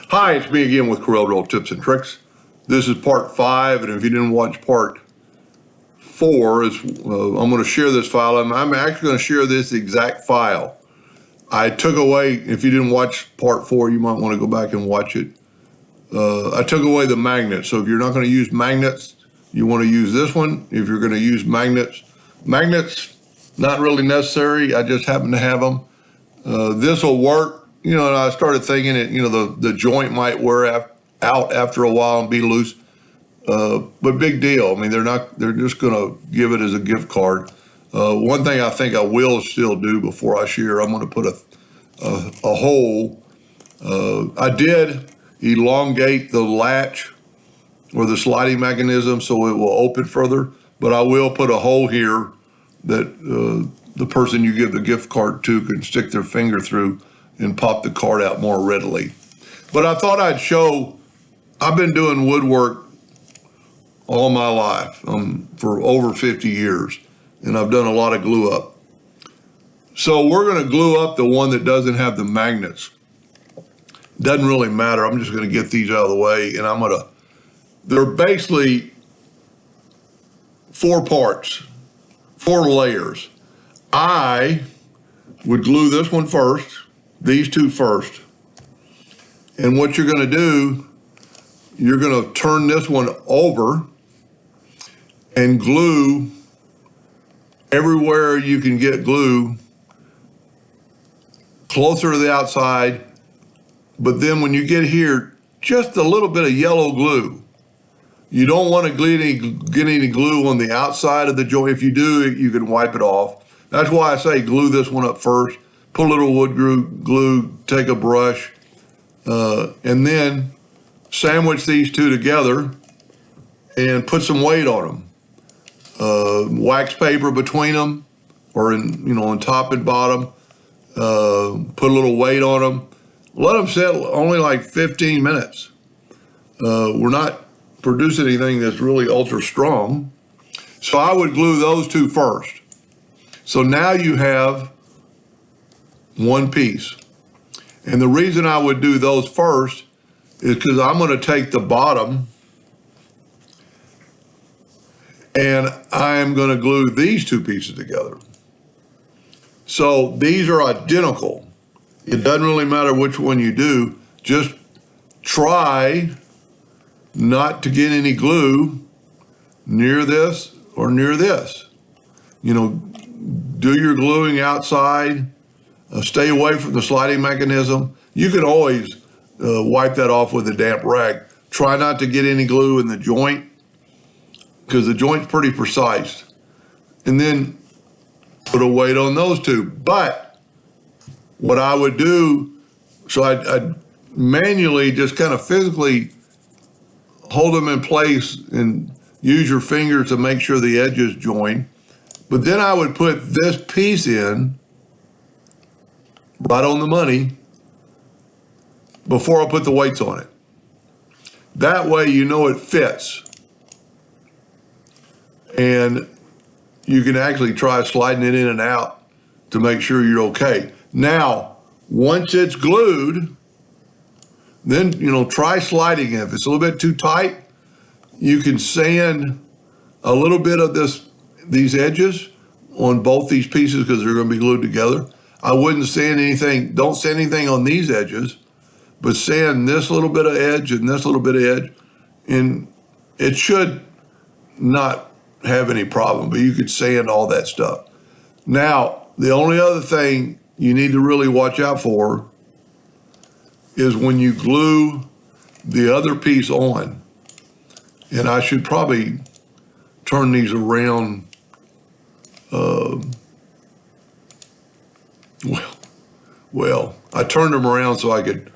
Hi, it's me again with Corel Draw Tips and Tricks. This is part 5, and if you didn't watch part 4, I'm going to share this file. I'm actually going to share this exact file. I took away, if you didn't watch part 4, you might want to go back and watch it. I took away the magnets, so if you're not going to use magnets, you want to use this one. If you're going to use magnets, not really necessary. I just happen to have them. This will work. And I started thinking the joint might wear out after a while and be loose. But big deal. I mean, they're just going to give it as a gift card. One thing I think I will still do before I share, I'm going to put a hole. I did elongate the latch or the sliding mechanism so it will open further, but I will put a hole here that the person you give the gift card to can stick their finger through and pop the card out more readily. But I thought I'd show, I've been doing woodwork all my life, for over 50 years, and I've done a lot of glue up. So we're going to glue up the one that doesn't have the magnets. Doesn't really matter. I'm just going to get these out of the way, and they're basically 4 parts, 4 layers. I would glue this one first, these 2 first. And what you're going to do, you're going to turn this one over and glue everywhere you can get glue closer to the outside. But then when you get here, just a little bit of yellow glue. You don't want to get any glue on the outside of the joint. If you do, you can wipe it off. That's why I say glue this one up first. Put a little wood glue, take a brush, and then sandwich these 2 together and put some weight on them. Wax paper between them, or on top and bottom. Put a little weight on them. Let them sit only like 15 minutes. We're not producing anything that's really ultra strong. So I would glue those 2 first. So now you have one piece. And the reason I would do those first is because I'm going to take the bottom and I am going to glue these 2 pieces together. So these are identical. It doesn't really matter which one you do. Just try not to get any glue near this or near this. Do your gluing outside. Stay away from the sliding mechanism. You can always wipe that off with a damp rag. Try not to get any glue in the joint because the joint's pretty precise. And then put a weight on those 2. But what I would do, so I'd manually just kind of physically hold them in place and use your fingers to make sure the edges join. But then I would put this piece in right on the money before I put the weights on it. That way it fits. And you can actually try sliding it in and out to make sure you're okay. Now, once it's glued, then, try sliding it. If it's a little bit too tight, you can sand a little bit of these edges on both these pieces because they're going to be glued together. I wouldn't sand anything, don't sand anything on these edges, but sand this little bit of edge and this little bit of edge, and it should not have any problem, but you could sand all that stuff. Now, the only other thing you need to really watch out for is when you glue the other piece on, and I should probably turn these around. Well, I turned them around so I could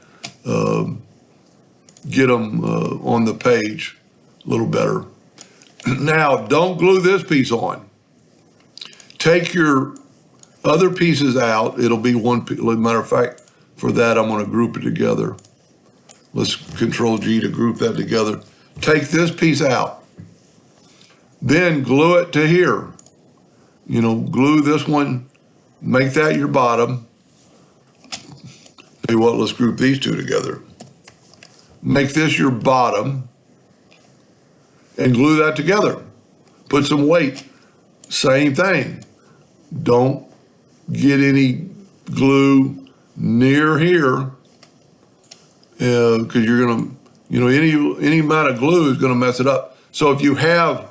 get them on the page a little better. Now, don't glue this piece on. Take your other pieces out. It'll be one piece. Matter of fact, for that, I'm going to group it together. Let's Control G to group that together. Take this piece out. Then glue it to here. Glue this one, make that your bottom. Tell you what, let's group these 2 together. make this your bottom and glue that together. Put some weight. Same thing. Don't get any glue near here because you're going to, any amount of glue is going to mess it up. So if you have,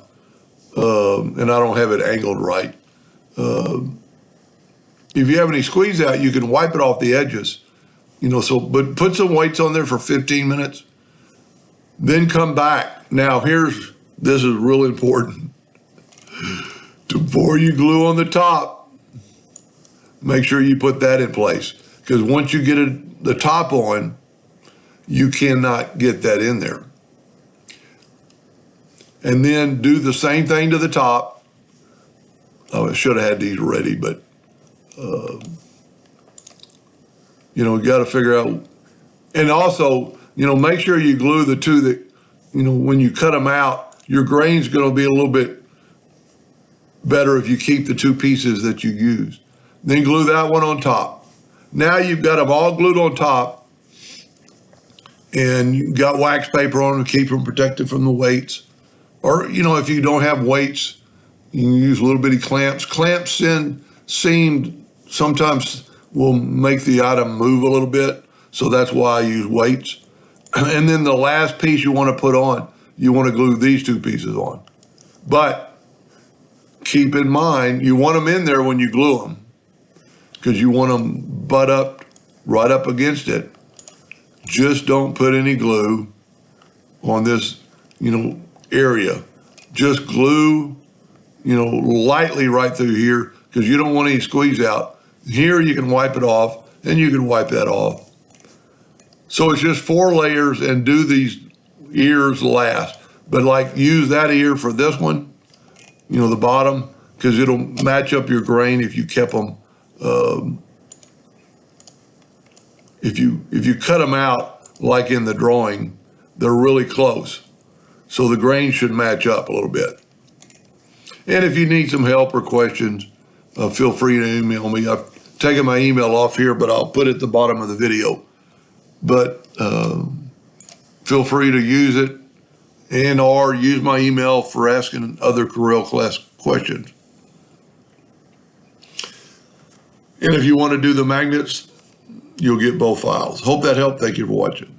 and I don't have it angled right, if you have any squeeze out, you can wipe it off the edges, but put some weights on there for 15 minutes, then come back. Now this is really important. Before you glue on the top, make sure you put that in place, because once you get the top on, you cannot get that in there. And then do the same thing to the top. Oh, I should have had these ready, but you got to figure out. And also, make sure you glue the two that, when you cut them out, your grain's going to be a little bit better if you keep the two pieces that you use. Then glue that one on top. Now you've got them all glued on top, and you've got wax paper on them to keep them protected from the weights. Or, if you don't have weights, you can use little bitty clamps. Clamps seam sometimes will make the item move a little bit, so that's why I use weights. And then the last piece you want to put on, you want to glue these two pieces on. But keep in mind, you want them in there when you glue them, because you want them butt up right up against it. Just don't put any glue on this, area. Just glue, lightly right through here, because you don't want any squeeze out. Here you can wipe it off, and you can wipe that off. So it's just 4 layers, and do these ears last. But use that ear for this one, the bottom, because it'll match up your grain if you kept them. If you cut them out like in the drawing, they're really close. So the grain should match up a little bit. And if you need some help or questions, feel free to email me. I've taken my email off here, but I'll put it at the bottom of the video. But feel free to use it or use my email for asking other Corel class questions. And if you want to do the magnets, you'll get both files. Hope that helped. Thank you for watching.